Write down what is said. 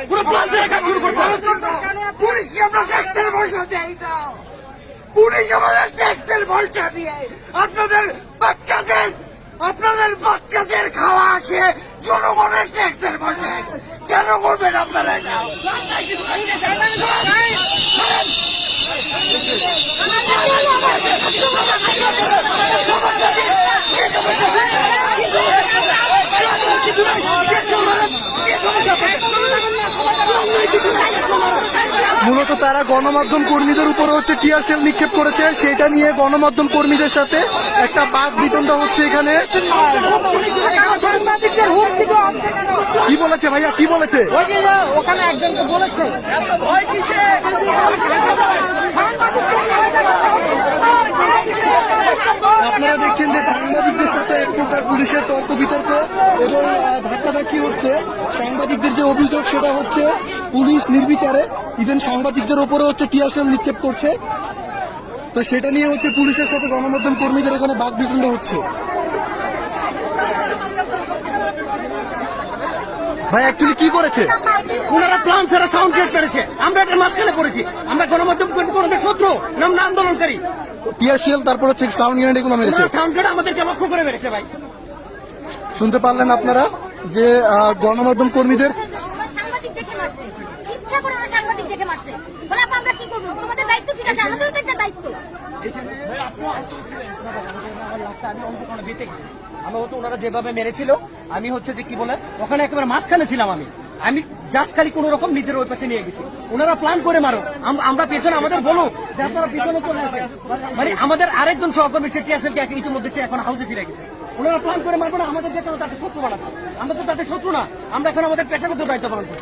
পুরো প্ল্যান দিয়ে কাজ শুরু করতে হবে। পুলিশকে আমরা ট্যাক্সের পয়সা দেই না, পুলিশ আমাদের ট্যাক্সের পয়সা দিয়ে আপনাদের বাচ্চাদের খাওয়া আসে জনগণের ট্যাক্সের পয়সা। কেন করবেন আপনারা এটা? মূলত তারা গণমাধ্যম কর্মীদের উপরে হচ্ছে টিয়ার শেল নিক্ষেপ করেছে, সেটা নিয়ে গণমাধ্যম কর্মীদের সাথে একটা বাক বিতণ্ডা হচ্ছে এখানে। কি বলেছে ভাইয়া, কি বলেছে? ওখানে একজনকে বলেছে আপনারা দেখছেন যে সাংবাদিকদের সাথে এক প্রকার পুলিশের তর্ক বিতর্ক এবং ধাক্কাধাক্কি হচ্ছে। সাংবাদিকদের যে অভিযোগ সেটা হচ্ছে পুলিশ নির্বিচারে ইভেন সাংবাদিকদের উপরে হচ্ছে টিয়ার শেল নিক্ষেপ করছে। তো সেটা নিয়ে হচ্ছে পুলিশের সাথে গণমাধ্যম কর্মীদের এখানে বাক বিতণ্ডা হচ্ছে। ভাই অ্যাকচুয়ালি কি করেছে? ওনারা প্ল্যান ছাড়া সাউন্ড ক্রিয়েট করেছে, আমরা এটার মাঝখানে পড়েছি। আমরা গণমাধ্যম কর্মীদের শত্রু নাম না আন্দোলনকারী। টিয়ার শেল তারপর হচ্ছে সাউন্ড গ্রেনেড এগুলো মেরেছে। সাউন্ড ক্রিয়েট আমাদেরকে লক্ষ্য করে মেরেছে ভাই। শুনতে পারলেন আপনারা যে গণমাধ্যম কর্মীদের সাংবাদিক দেখে মারছে, ইচ্ছা করে ওরা সাংবাদিক দেখে মারছে। বলে আপা আমরা কি করবো, তোমাদের দায়িত্ব ঠিক আছে, আমাদেরও তো একটা দায়িত্ব। আমি হচ্ছে ওনারা যেভাবে মেরেছিল, আমি হচ্ছে যে কি বলে ওখানে একেবারে মাঝখানে ছিলাম। আমি জাস্ট খালি কোন রকম নিজের ওই পাশে নিয়ে গেছি। ওনারা প্ল্যান করে মারো, আমরা পেছনে, আমাদের বলো যে আপনারা পিছনে চলে আসেন। মানে আমাদের আরেকজন সহকর্মী টিয়ারশেলকে ইতিমধ্যে এখন হাউসে ফিরে গেছে। ওনারা প্ল্যান করে মারবো না, আমাদের যে তাদের শত্রু বানাচ্ছে। আমরা তো তাদের শত্রু না, আমরা এখন আমাদের পেশাগত দায়িত্ব পালন করছি।